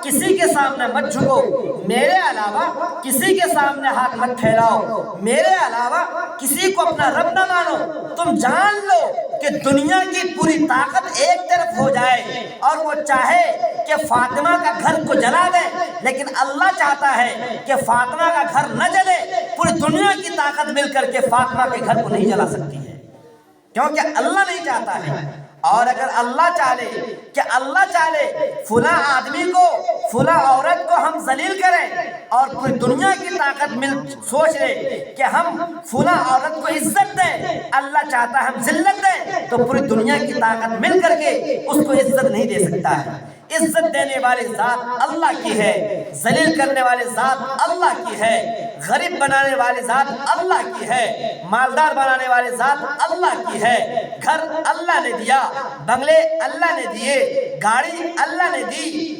کسی کے سامنے مت جھکو، میرے علاوہ کسی کے سامنے ہاتھ مت پھیلاؤ، میرے علاوہ کسی کو اپنا رب نہ مانو۔ تم جان لو کہ دنیا کی پوری طاقت ایک طرف ہو جائے اور وہ چاہے کہ فاطمہ کا گھر کو جلا دے، لیکن اللہ چاہتا ہے کہ فاطمہ کا گھر نہ جلے، پوری دنیا کی طاقت مل کر کے فاطمہ کے گھر کو نہیں جلا سکتی ہے، کیونکہ اللہ نہیں چاہتا ہے۔ اور اگر اللہ چاہے کہ اللہ چاہے فلاں آدمی کو، فلاں عورت کو ہم ذلیل کریں اور پوری دنیا کی طاقت مل سوچ لے کہ ہم فلاں عورت کو عزت دیں، اللہ چاہتا ہے ہم ذلت دیں، تو پوری دنیا کی طاقت مل کر کے اس کو عزت نہیں دے سکتا ہے۔ عزت دینے والی ذات اللہ کی ہے، ذلیل کرنے والی ذات اللہ کی ہے، غریب بنانے والی ذات اللہ کی ہے، مالدار بنانے والی ذات اللہ کی ہے۔ گھر اللہ نے دیا، بنگلے اللہ نے دیے، گاڑی اللہ نے دی،